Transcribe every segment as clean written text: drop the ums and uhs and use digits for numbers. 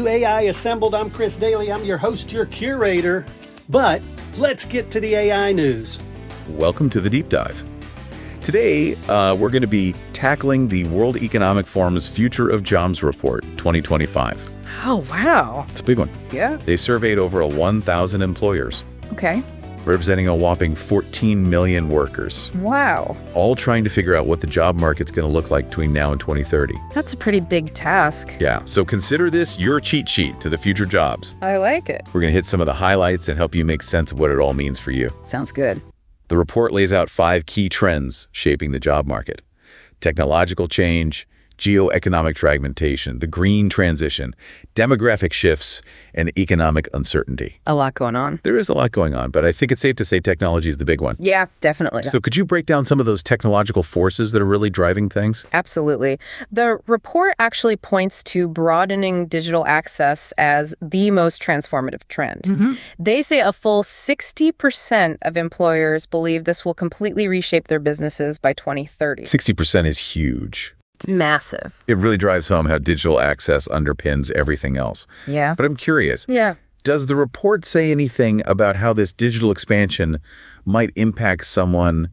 to AI Assembled. I'm Chris Doelle. I'm your host, your curator. But let's get to the AI news. Welcome to the Deep Dive. Today, we're going to be tackling the World Economic Forum's Future of Jobs Report 2025. Oh, wow. It's a big one. Yeah. They surveyed over 1,000 employers, Okay. representing a whopping 14 million workers, Wow. all trying to figure out what the job market's going to look like between now and 2030. That's a pretty big task. Yeah, so consider this your cheat sheet to the future jobs. I like it. We're going to hit some of the highlights and help you make sense of what it all means for you. Sounds good. The report lays out 5 key trends shaping the job market: technological change, geoeconomic fragmentation, the green transition, demographic shifts, and economic uncertainty. A lot going on. There is a lot going on, but I think it's safe to say technology is the big one. Yeah, definitely. So could you break down some of those technological forces that are really driving things? Absolutely. The report actually points to broadening digital access as the most transformative trend. They say a full 60% of employers believe this will completely reshape their businesses by 2030. 60% is huge. It's massive. It really drives home how digital access underpins everything else. Yeah. But I'm curious, Yeah. does the report say anything about how this digital expansion might impact someone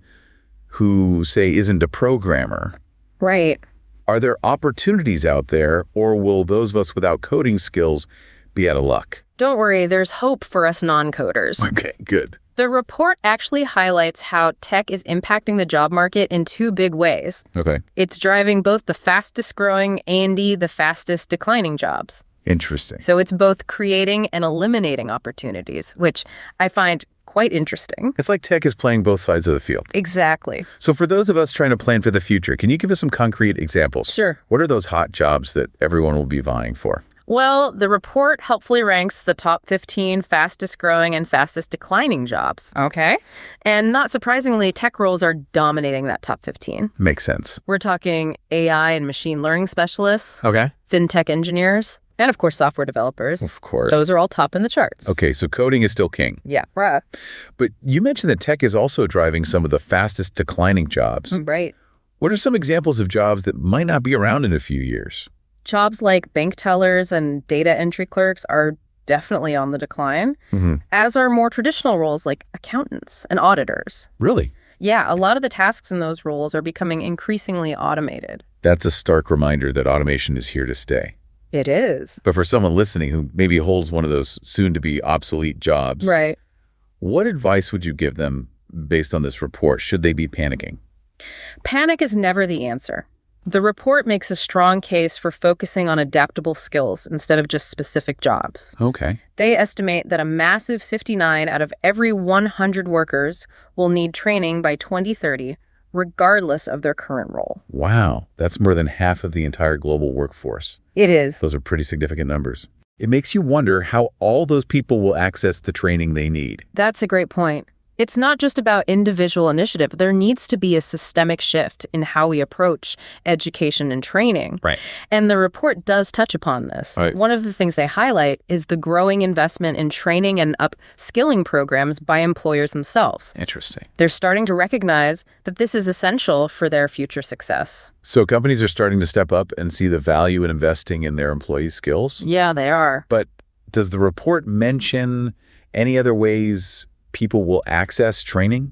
who, say, isn't a programmer? Right. Are there opportunities out there, or will those of us without coding skills be out of luck? Don't worry, there's hope for us non-coders. Okay, good. The report actually highlights how tech is impacting the job market in 2 big ways. Okay, It's driving both the fastest growing and the fastest declining jobs. interesting. So it's both creating and eliminating opportunities, which I find quite interesting. It's like tech is playing both sides of the field. Exactly. So for those of us trying to plan for the future, can you give us some concrete examples? Sure. What are those hot jobs that everyone will be vying for? Well, the report helpfully ranks the top 15 fastest growing and fastest declining jobs. Okay. And not surprisingly, tech roles are dominating that top 15. Makes sense. We're talking AI and machine learning specialists, Okay. fintech engineers, and of course, software developers. Of course. Those are all top in the charts. Okay, so coding is still king. Yeah. Right. But you mentioned that tech is also driving some of the fastest declining jobs. Right. What are some examples of jobs that might not be around in a few years? Jobs like bank tellers and data entry clerks are definitely on the decline, as are more traditional roles like accountants and auditors. Really? Yeah, a lot of the tasks in those roles are becoming increasingly automated. That's a stark reminder that automation is here to stay. It is. But for someone listening who maybe holds one of those soon-to-be obsolete jobs, Right. what advice would you give them based on this report? Should they be panicking? Panic is never the answer. The report makes a strong case for focusing on adaptable skills instead of just specific jobs. Okay. They estimate that a massive 59 out of every 100 workers will need training by 2030, regardless of their current role. Wow, that's more than half of the entire global workforce. It is. Those are pretty significant numbers. It makes you wonder how all those people will access the training they need. That's a great point. It's not just about individual initiative. There needs to be a systemic shift in how we approach education and training. Right. And the report does touch upon this. Right. One of the things they highlight is the growing investment in training and upskilling programs by employers themselves. Interesting. They're starting to recognize that this is essential for their future success. So companies are starting to step up and see the value in investing in their employees' skills. Yeah, they are. But does the report mention any other ways people will access training?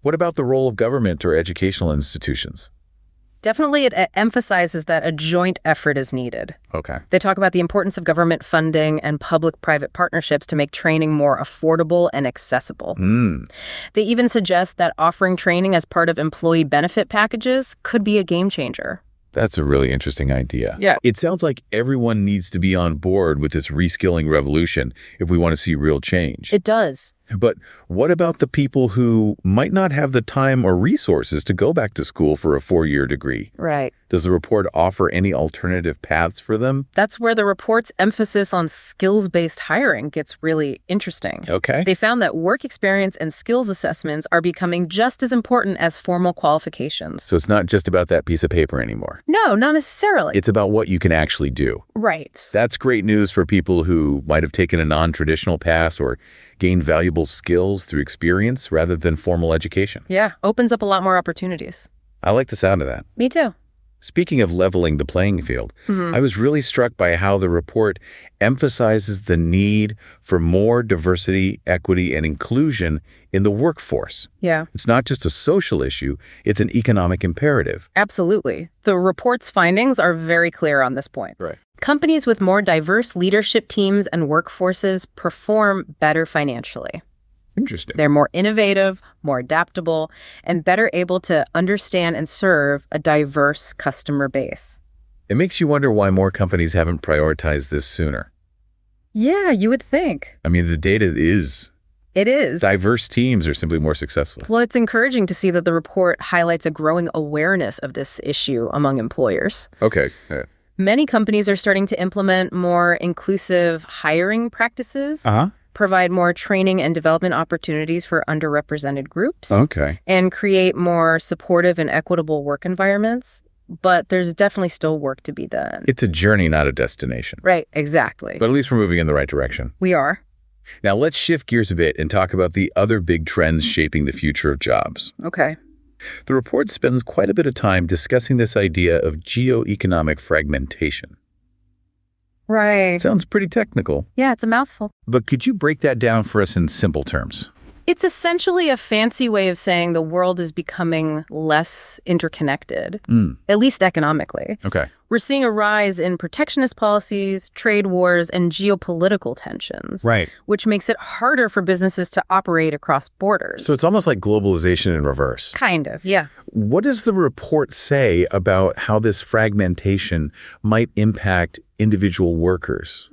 What about the role of government or educational institutions? Definitely, it emphasizes that a joint effort is needed. Okay. They talk about the importance of government funding and public-private partnerships to make training more affordable and accessible. They even suggest that offering training as part of employee benefit packages could be a game changer. That's a really interesting idea. Yeah. It sounds like everyone needs to be on board with this reskilling revolution if we want to see real change. It does. But what about the people who might not have the time or resources to go back to school for a 4-year degree? Right. Does the report offer any alternative paths for them? That's where the report's emphasis on skills-based hiring gets really interesting. Okay. They found that work experience and skills assessments are becoming just as important as formal qualifications. So it's not just about that piece of paper anymore. No, not necessarily. It's about what you can actually do. Right. That's great news for people who might have taken a non-traditional path or gained valuable skills through experience rather than formal education. Yeah, opens up a lot more opportunities. I like the sound of that. Me too. Speaking of leveling the playing field, I was really struck by how the report emphasizes the need for more diversity, equity, and inclusion in the workforce. Yeah. It's not just a social issue, it's an economic imperative. Absolutely. The report's findings are very clear on this point. Right. Companies with more diverse leadership teams and workforces perform better financially. Interesting. They're more innovative, more adaptable, and better able to understand and serve a diverse customer base. It makes you wonder why more companies haven't prioritized this sooner. Yeah, you would think. I mean, the data is It is. diverse teams are simply more successful. Well, it's encouraging to see that the report highlights a growing awareness of this issue among employers. Okay. Many companies are starting to implement more inclusive hiring practices, provide more training and development opportunities for underrepresented groups, Okay. and create more supportive and equitable work environments. But there's definitely still work to be done. It's a journey, not a destination. Right, exactly. But at least we're moving in the right direction. We are. Now let's shift gears a bit and talk about the other big trends shaping the future of jobs. Okay. The report spends quite a bit of time discussing this idea of geo-economic fragmentation. Right. Sounds pretty technical, Yeah, it's a mouthful. but could you break that down for us in simple terms? It's essentially a fancy way of saying the world is becoming less interconnected, at least economically. Okay. We're seeing a rise in protectionist policies, trade wars, and geopolitical tensions, Right. which makes it harder for businesses to operate across borders. So it's almost like globalization in reverse. Kind of, yeah. What does the report say about how this fragmentation might impact individual workers?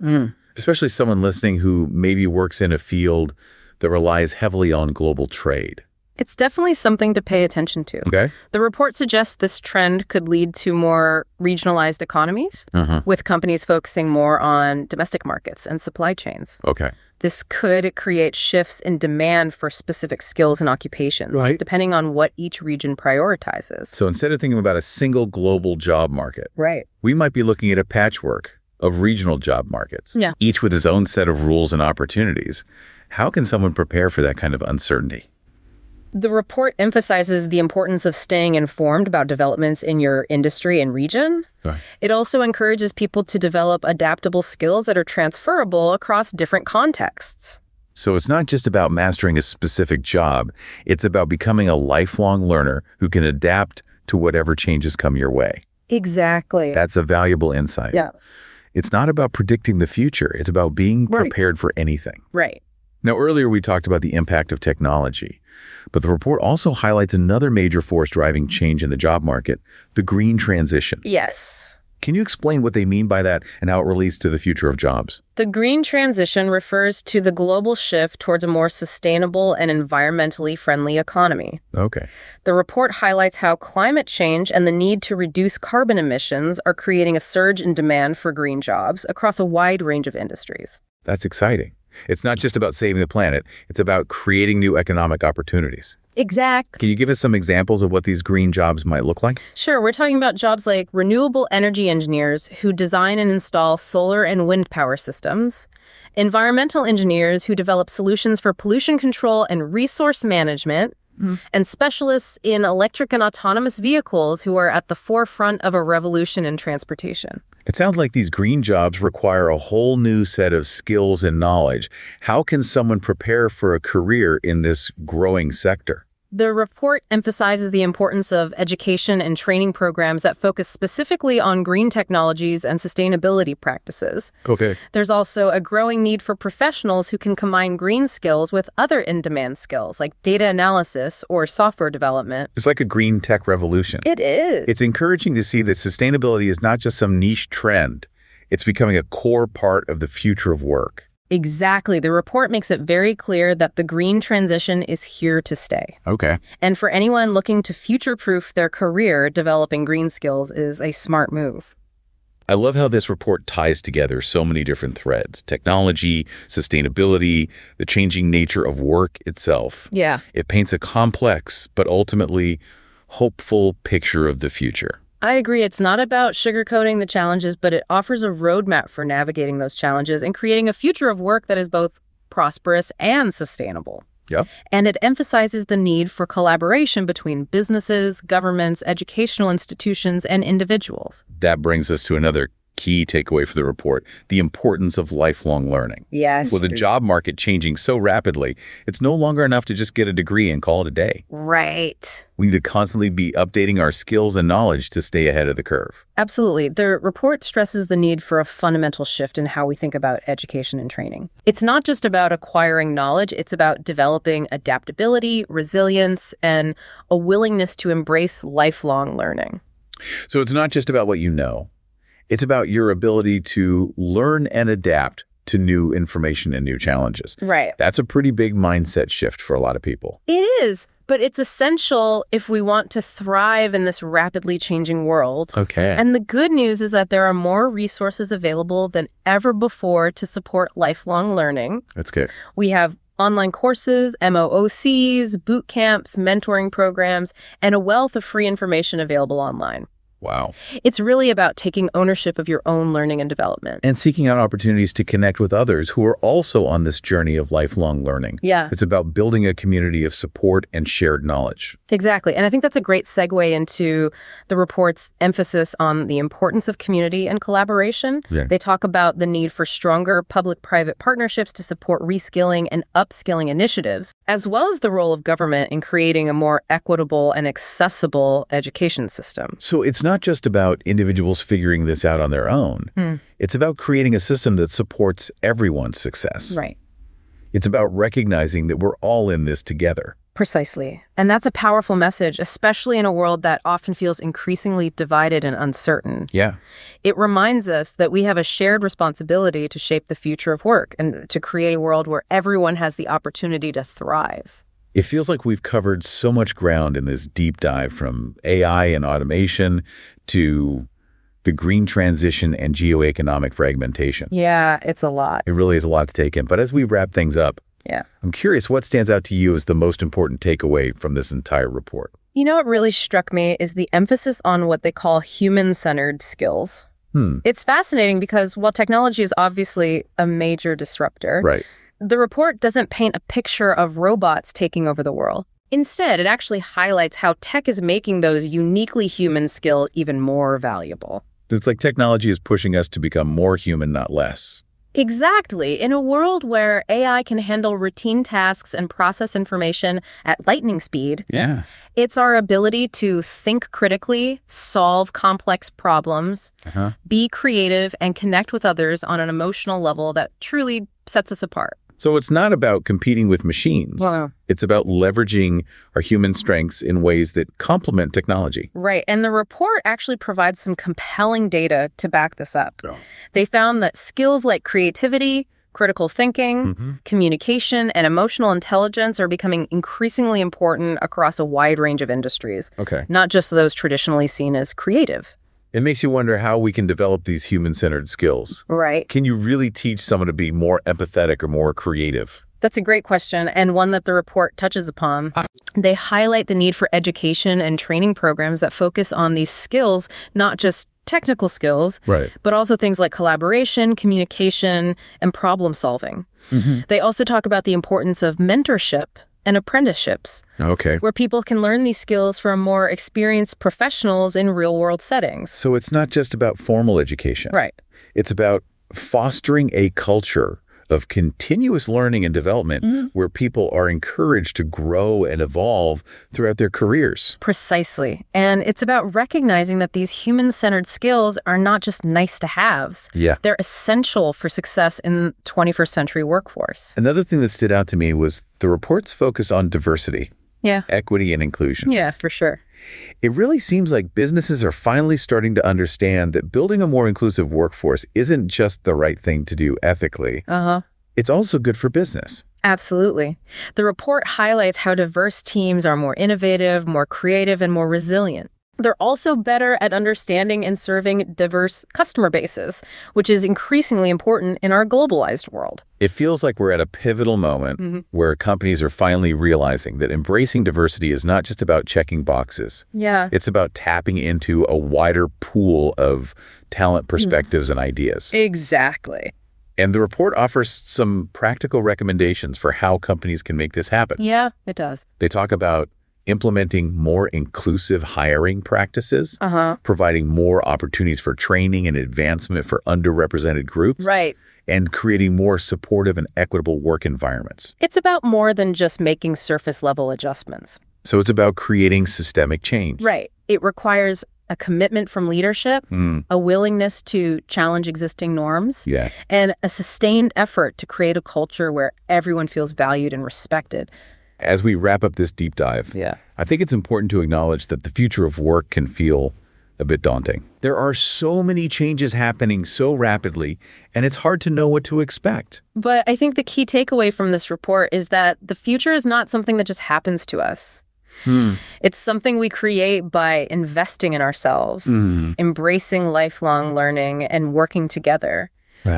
Especially someone listening who maybe works in a field that relies heavily on global trade. It's definitely something to pay attention to. Okay. The report suggests this trend could lead to more regionalized economies, with companies focusing more on domestic markets and supply chains. Okay. This could create shifts in demand for specific skills and occupations, Right. depending on what each region prioritizes. So instead of thinking about a single global job market, Right. we might be looking at a patchwork of regional job markets, Yeah. each with its own set of rules and opportunities. How can someone prepare for that kind of uncertainty? The report emphasizes the importance of staying informed about developments in your industry and region. Right. It also encourages people to develop adaptable skills that are transferable across different contexts. So it's not just about mastering a specific job, it's about becoming a lifelong learner who can adapt to whatever changes come your way. Exactly. That's a valuable insight. Yeah. It's not about predicting the future, it's about being Right. prepared for anything. Right. Now, earlier we talked about the impact of technology, but the report also highlights another major force driving change in the job market, the green transition. Yes. Can you explain what they mean by that and how it relates to the future of jobs? The green transition refers to the global shift towards a more sustainable and environmentally friendly economy. Okay. The report highlights how climate change and the need to reduce carbon emissions are creating a surge in demand for green jobs across a wide range of industries. That's exciting. It's not just about saving the planet, it's about creating new economic opportunities. Exact. Can you give us some examples of what these green jobs might look like? Sure, we're talking about jobs like renewable energy engineers who design and install solar and wind power systems, environmental engineers who develop solutions for pollution control and resource management, and specialists in electric and autonomous vehicles who are at the forefront of a revolution in transportation. It sounds like these green jobs require a whole new set of skills and knowledge. How can someone prepare for a career in this growing sector? The report emphasizes the importance of education and training programs that focus specifically on green technologies and sustainability practices. Okay. There's also a growing need for professionals who can combine green skills with other in-demand skills like data analysis or software development. It's like a green tech revolution. It is. It's encouraging to see that sustainability is not just some niche trend. It's becoming a core part of the future of work. Exactly. The report makes it very clear that the green transition is here to stay. Okay. And for anyone looking to future-proof their career, developing green skills is a smart move. I love how this report ties together so many different threads: technology, sustainability, the changing nature of work itself. Yeah. It paints a complex, but ultimately hopeful picture of the future. I agree. It's not about sugarcoating the challenges, but it offers a roadmap for navigating those challenges and creating a future of work that is both prosperous and sustainable. Yep. And it emphasizes the need for collaboration between businesses, governments, educational institutions, and individuals. That brings us to another key takeaway for the report, the importance of lifelong learning. Yes. With the job market changing so rapidly, it's no longer enough to just get a degree and call it a day. Right. We need to constantly be updating our skills and knowledge to stay ahead of the curve. Absolutely. The report stresses the need for a fundamental shift in how we think about education and training. It's not just about acquiring knowledge, it's about developing adaptability, resilience, and a willingness to embrace lifelong learning. So it's not just about what you know. It's about your ability to learn and adapt to new information and new challenges. Right. That's a pretty big mindset shift for a lot of people. It is, but it's essential if we want to thrive in this rapidly changing world. Okay. And the good news is that there are more resources available than ever before to support lifelong learning. That's good. We have online courses, MOOCs, boot camps, mentoring programs, and a wealth of free information available online. Wow. It's really about taking ownership of your own learning and development. And seeking out opportunities to connect with others who are also on this journey of lifelong learning. Yeah. It's about building a community of support and shared knowledge. Exactly. And I think that's a great segue into the report's emphasis on the importance of community and collaboration. Yeah. They talk about the need for stronger public-private partnerships to support reskilling and upskilling initiatives, as well as the role of government in creating a more equitable and accessible education system. So it's not just about individuals figuring this out on their own. It's about creating a system that supports everyone's success. Right. It's about recognizing that we're all in this together. Precisely. And that's a powerful message, especially in a world that often feels increasingly divided and uncertain. Yeah. It reminds us that we have a shared responsibility to shape the future of work and to create a world where everyone has the opportunity to thrive. It feels like we've covered so much ground in this deep dive, from AI and automation to the green transition and geoeconomic fragmentation. Yeah, it's a lot. It really is a lot to take in. But as we wrap things up, Yeah. I'm curious, what stands out to you as the most important takeaway from this entire report? You know what really struck me is the emphasis on what they call human-centered skills. It's fascinating because while technology is obviously a major disruptor, Right. the report doesn't paint a picture of robots taking over the world. Instead, it actually highlights how tech is making those uniquely human skills even more valuable. It's like technology is pushing us to become more human, not less. Exactly. In a world where AI can handle routine tasks and process information at lightning speed, Yeah. it's our ability to think critically, solve complex problems, be creative, and connect with others on an emotional level that truly sets us apart. So it's not about competing with machines. Wow. It's about leveraging our human strengths in ways that complement technology. Right. And the report actually provides some compelling data to back this up. They found that skills like creativity, critical thinking, communication, and emotional intelligence are becoming increasingly important across a wide range of industries, Okay. not just those traditionally seen as creative. It makes you wonder how we can develop these human-centered skills. Right. Can you really teach someone to be more empathetic or more creative? That's a great question, and one that the report touches upon. They highlight the need for education and training programs that focus on these skills, not just technical skills, Right. but also things like collaboration, communication, and problem solving. They also talk about the importance of mentorship and apprenticeships, Okay. where people can learn these skills from more experienced professionals in real-world settings. So it's not just about formal education. Right. It's about fostering a culture of continuous learning and development where people are encouraged to grow and evolve throughout their careers. Precisely. And it's about recognizing that these human-centered skills are not just nice-to-haves. Yeah. They're essential for success in the 21st century workforce. Another thing that stood out to me was the report's focus on diversity, Yeah. equity, and inclusion. Yeah, for sure. It really seems like businesses are finally starting to understand that building a more inclusive workforce isn't just the right thing to do ethically. It's also good for business. Absolutely. The report highlights how diverse teams are more innovative, more creative, and more resilient. They're also better at understanding and serving diverse customer bases, which is increasingly important in our globalized world. It feels like we're at a pivotal moment where companies are finally realizing that embracing diversity is not just about checking boxes. Yeah. It's about tapping into a wider pool of talent, perspectives, and ideas. Exactly. And the report offers some practical recommendations for how companies can make this happen. Yeah, it does. They talk about implementing more inclusive hiring practices, providing more opportunities for training and advancement for underrepresented groups, Right. and creating more supportive and equitable work environments. It's about more than just making surface-level adjustments. So it's about creating systemic change. Right. It requires a commitment from leadership, a willingness to challenge existing norms, and a sustained effort to create a culture where everyone feels valued and respected. As we wrap up this deep dive, I think it's important to acknowledge that the future of work can feel a bit daunting. There are so many changes happening so rapidly, and it's hard to know what to expect. But I think the key takeaway from this report is that the future is not something that just happens to us. It's something we create by investing in ourselves, embracing lifelong learning, and working together.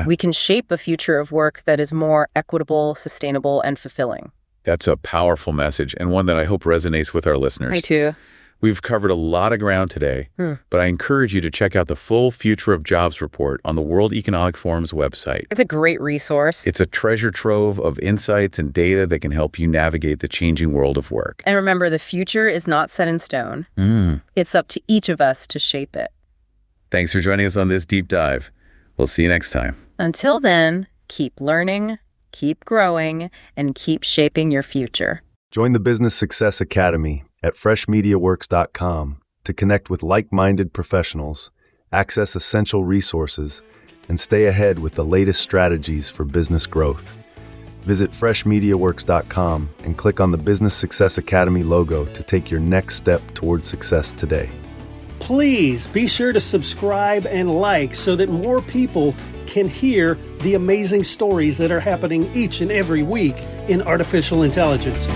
We can shape a future of work that is more equitable, sustainable, and fulfilling. That's a powerful message, and one that I hope resonates with our listeners. Me too. We've covered a lot of ground today, but I encourage you to check out the full Future of Jobs report on the World Economic Forum's website. It's a great resource. It's a treasure trove of insights and data that can help you navigate the changing world of work. And remember, the future is not set in stone. It's up to each of us to shape it. Thanks for joining us on this deep dive. We'll see you next time. Until then, keep learning, keep growing, and keep shaping your future. Join the Business Success Academy at freshmediaworks.com to connect with like-minded professionals, access essential resources, and stay ahead with the latest strategies for business growth. Visit freshmediaworks.com and click on the Business Success Academy logo to take your next step towards success today. Please be sure to subscribe and like so that more people can hear the amazing stories that are happening each and every week in artificial intelligence.